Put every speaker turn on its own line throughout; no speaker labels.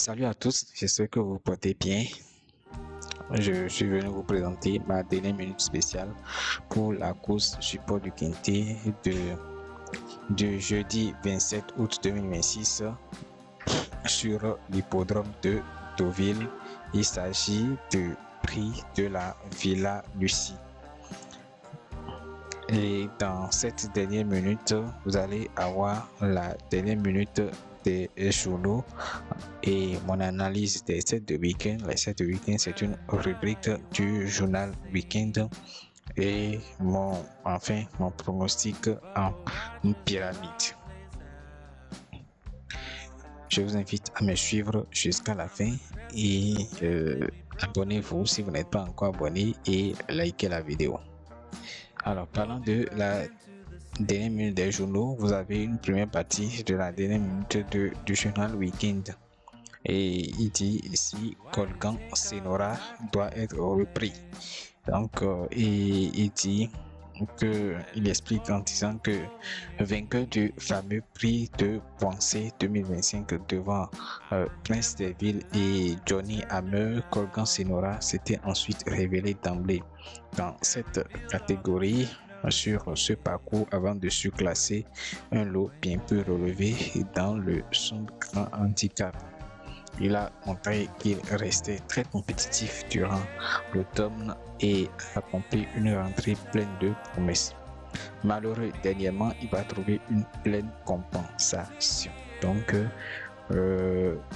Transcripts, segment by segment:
Salut à tous, j'espère que vous vous portez bien. Je suis venu vous présenter ma dernière minute spéciale pour la course support du Quintet du jeudi 27 août 2026 sur l'hippodrome de Deauville. Il s'agit du prix de la Villa Lucie. Et dans cette dernière minute, vous allez avoir la dernière minute des journaux et mon analyse des sets de week-end. Les sets de week-end, c'est une rubrique du journal Week-end et mon pronostic en pyramide. Je vous invite à me suivre jusqu'à la fin et abonnez-vous si vous n'êtes pas encore abonné et likez la vidéo. Alors, parlant de la dernière minute des journaux, vous avez une première partie de la dernière minute du journal Week-end. Et il dit ici Colgan Senora doit être repris. Donc, il dit il explique en disant que vainqueur du fameux prix de Poincé 2025 devant Prince des Villes et Johnny Hammer, Colgan Senora s'était ensuite révélé d'emblée dans cette catégorie sur ce parcours avant de surclasser un lot bien peu relevé dans son grand handicap. Il a montré qu'il restait très compétitif durant l'automne et a accompli une rentrée pleine de promesses. Malheureux, dernièrement, il va trouver une pleine compensation. Donc,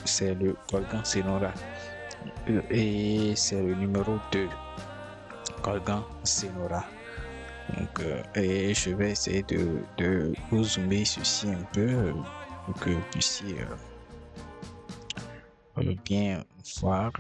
c'est le Colgan Senora et c'est le numéro 2, Colgan Senora. Donc, et je vais essayer de vous zoomer ceci un peu pour que vous puissiez bien voir.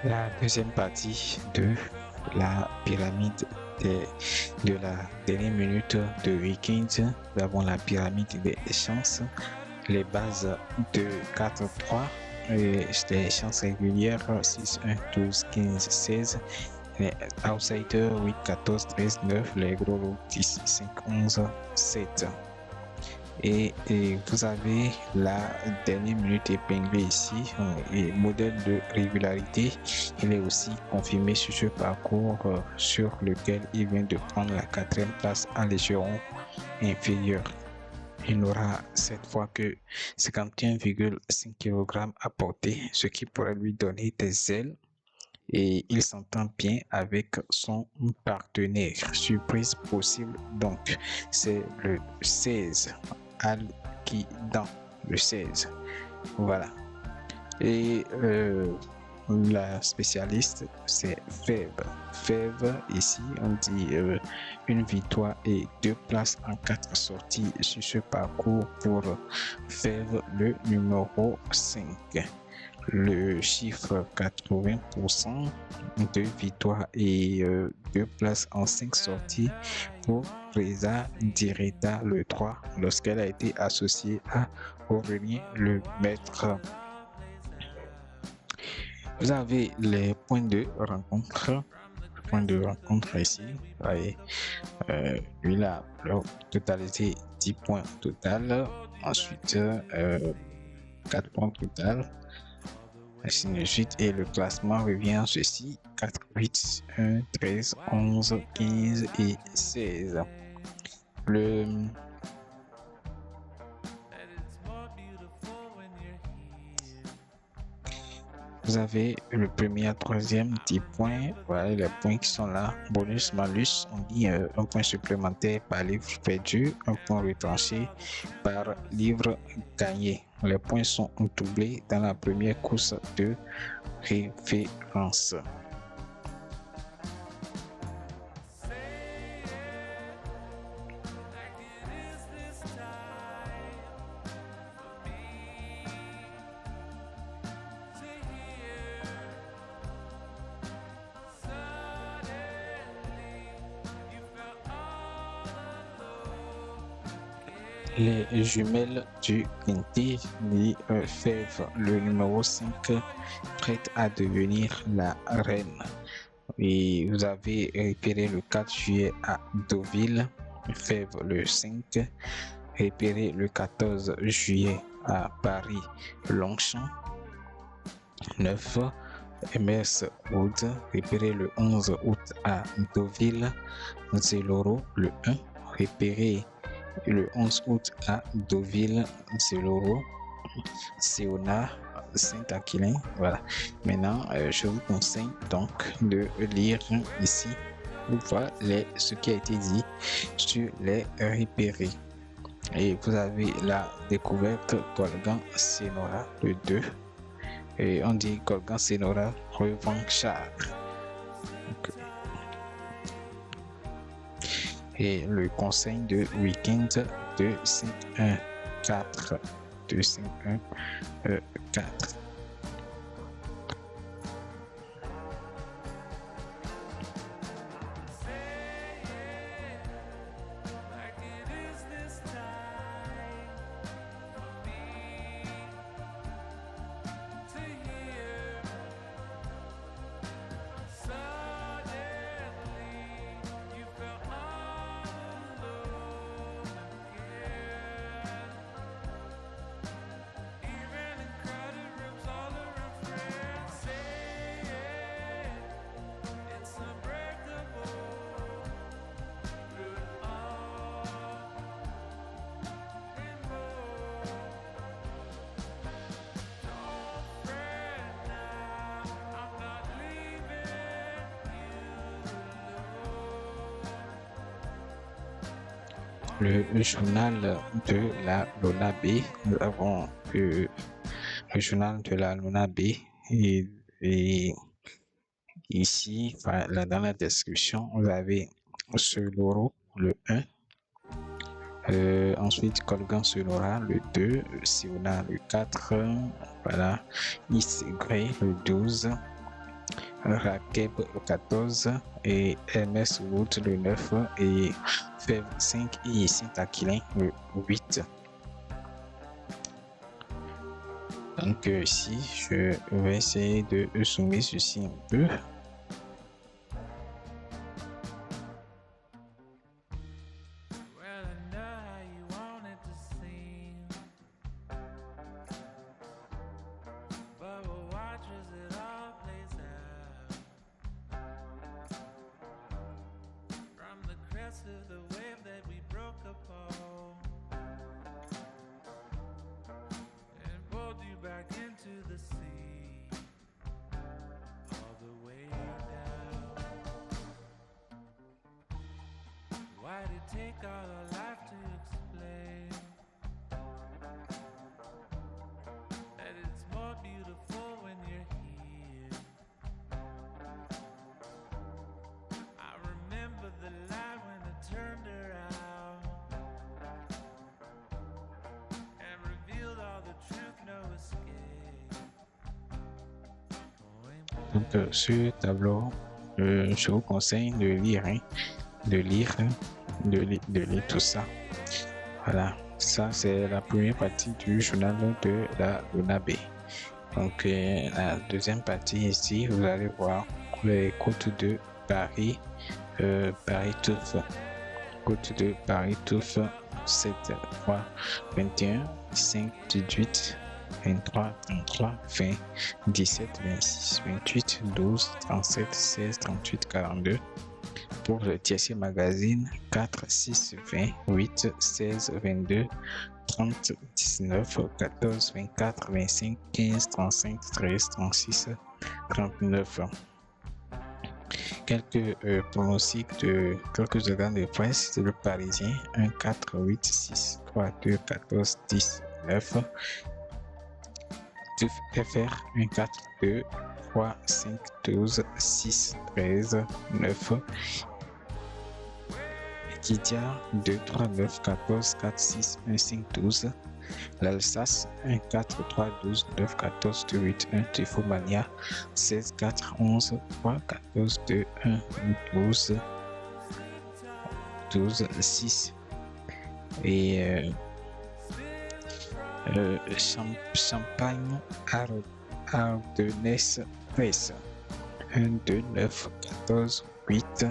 La deuxième partie de la pyramide de la dernière minute de week-end, nous avons la pyramide des chances, les bases de 4-3, les chances régulières 6, 1, 12, 15, 16, les outsiders 8, 14, 13, 9, les gros lots 10, 5, 11, 7. Et vous avez la dernière minute épinglée ici et modèle de régularité. Il est aussi confirmé sur ce parcours sur lequel il vient de prendre la 4e place en l'échelon inférieur. Il n'aura cette fois que 51,5 kg à porter, ce qui pourrait lui donner des ailes. Et il s'entend bien avec son partenaire. Surprise possible donc, c'est le 16. Al-Qidan, le 16. Voilà. Et la spécialiste, c'est Fèvre. Fèvre, ici, on dit une victoire et 2 places en 4 sorties sur ce parcours pour Fèvre, le numéro 5. Le chiffre 80% de victoires et 2 places en 5 sorties pour Reza Direta le 3 lorsqu'elle a été associée à Aurélien Le Maître. Vous avez les points de rencontre. Ici. Voyez, lui a totalisé 10 points total. Ensuite, 4 points total. ainsi de suite. Et le classement revient en ceci: 4, 8, 1, 13, 11, 15 et 16. Vous avez le premier à troisième 10 points. Voilà les points qui sont là. Bonus, malus, on dit un point supplémentaire par livre perdu, un point retranché par livre gagné. Les points sont doublés dans la première course de référence. Les jumelles du Quintet Fèvre, le numéro 5, prête à devenir la reine. Et vous avez repéré le 4 juillet à Deauville, Fèvre le 5, repéré le 14 juillet à Paris, Longchamp, 9, MS Wood, repéré le 11 août à Deauville, Zéloro le 1, repéré le 11 août à Deauville, Zéloro, Séona, Saint-Aquilin. Voilà. Maintenant, je vous conseille donc de lire ici pour voir ce qui a été dit sur les repérés. Et vous avez la découverte Colgan Senora le 2. Et on dit Colgan Senora revanchard. Et le conseil de week-end de 5-1-4. De 5-1-4. Le journal de la Luna B. Nous avons le journal de la Luna B et ici, dans la description, vous avez Seloro le 1, ensuite Colgan Senora le 2, Siona le 4, voilà, Isgré le 12, Rakeb le 14 et MS Wood le 9 et Fèvre 5 et Saint-Aquilin le 8. Donc ici, je vais essayer de zoomer ceci un peu. Donc ce tableau, je vous conseille de lire, de lire tout ça. Voilà, ça c'est la première partie du journal de la Luna B. Donc la deuxième partie ici, vous allez voir les côtes de Paris, Paris-Touffe, côte de Paris-Touffe, 7 fois 21, 5, 18, 23, 33, 20, 17, 26, 28, 12, 37, 16, 38, 42. Pour le tiercé magazine, 4, 6, 20, 8, 16, 22, 30, 19, 14, 24, 25, 15, 35, 13, 36, 39. Quelques pronostics de quelques organes de presse. Le Parisien, 1, 4, 8, 6, 3, 2, 14, 10, 9. FR, 1, 4, 2, 3, 5, 12, 6, 13, 9. Equidia, 2, 3, 9, 14, 4, 6, 1, 5, 12. L'Alsace, 1, 4, 3, 12, 9, 14, 2, 8, 1. Tifomania, 16, 4, 11, 3, 14, 2, 1, 12, 12, 6. Et Champagne, Ardennes, Presse, 1, 2, 9, 14, 8,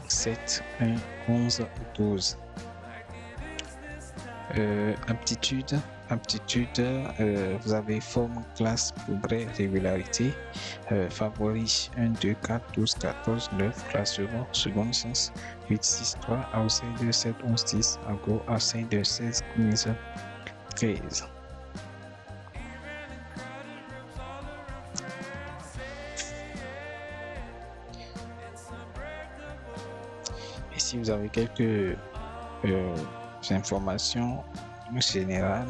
7, 1, 11, 12. Aptitude, vous avez forme, classe, progrès, régularité. Favori, 1, 2, 4, 12, 14, 9. Classement, seconde sens, 8, 6, 3. Outsider, 7, 11, 10. Ago, outsider, 16, 15, 13. Et si vous avez quelques informations générales,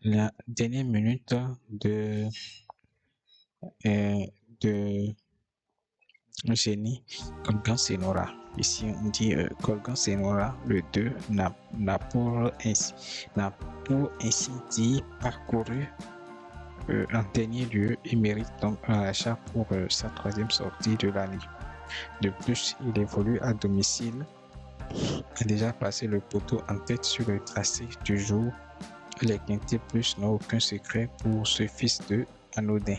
la dernière minute de génie, Colgan Senora. Ici, on dit Colgan Senora, le 2, n'a pour ainsi dit parcouru en dernier lieu et mérite donc un achat pour sa troisième sortie de l'année. De plus, il évolue à domicile, a déjà passé le poteau en tête sur le tracé du jour. Les Quintés Plus n'ont aucun secret pour ce fils de anodin.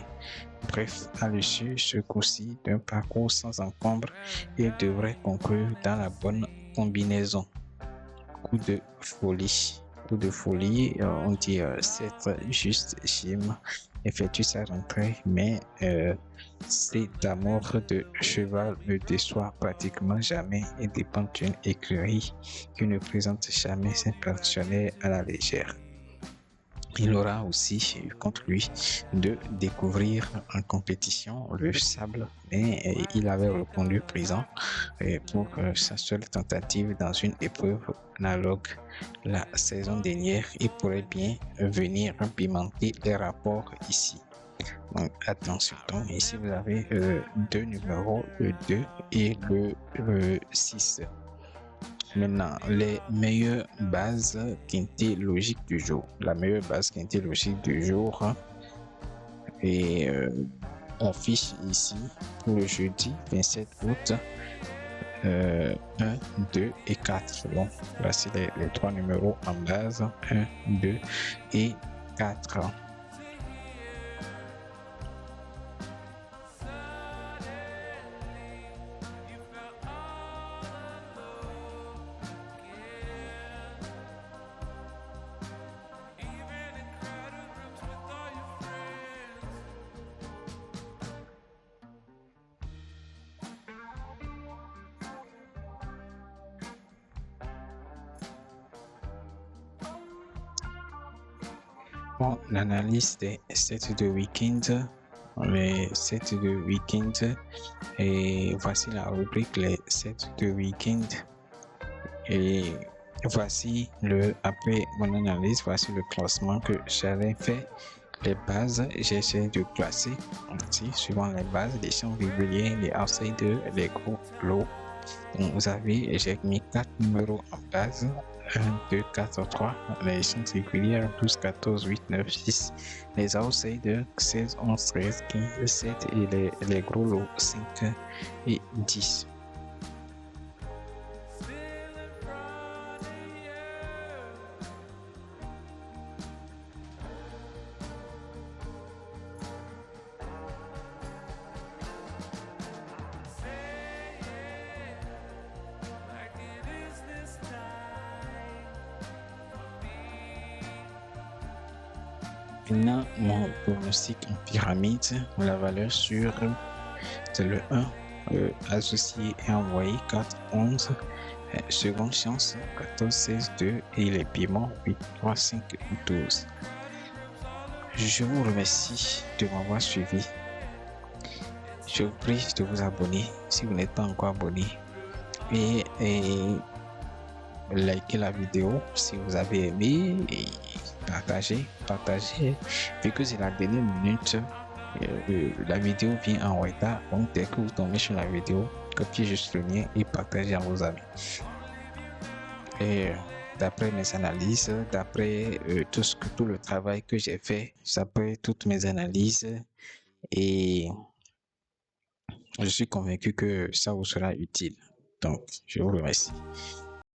Bref, à l'issue ce coup-ci d'un parcours sans encombre, il devrait conclure dans la bonne combinaison. Coup de folie, on dit c'est juste Jim effectue sa rentrée, mais c'est d'amour de cheval ne déçoit pratiquement jamais et dépend d'une écurie qui ne présente jamais ses partenaires à la légère. Il aura aussi contre lui de découvrir en compétition le sable, mais il avait répondu présent pour sa seule tentative dans une épreuve analogue la saison dernière. Il pourrait bien venir pimenter les rapports ici. Donc attention, donc ici vous avez deux numéros, le 2 et le 6. Maintenant, les meilleures bases quintées logiques du jour. La meilleure base quintée logique du jour est affiche ici pour le jeudi 27 août 1, 2 et 4. Donc, voici les trois numéros en base 1, 2 et 4. Bon, l'analyse des sets de week-end, les sets de week-end, et voici la rubrique les sets de week-end. Et voici après mon analyse, voici le classement que j'avais fait. Les bases, j'essaie de classer aussi suivant les bases, les champs réguliers, les outsiders, les gros lots. Donc vous avez, j'ai mis 4 numéros en base. 1, 2, 4, 3, les champs réguliers 12, 14, 8, 9, 6, les outsiders 16, 11, 13, 15, 7 et les gros lots 5 et 10. Maintenant, mon pronostic en pyramide, la valeur sûre, c'est le 1, associé et envoyé 4, 11, seconde chance 14, 16, 2 et les paiements 8, 3, 5, 12. Je vous remercie de m'avoir suivi. Je vous prie de vous abonner si vous n'êtes pas encore abonné et likez la vidéo si vous avez aimé et partagez vu que c'est la dernière minute. La vidéo vient en retard, donc dès que vous tombez sur la vidéo, copiez juste le lien et partagez à vos amis. Et d'après mes analyses, d'après tout le travail que j'ai fait, d'après toutes mes analyses, et je suis convaincu que ça vous sera utile. Donc, je vous remercie.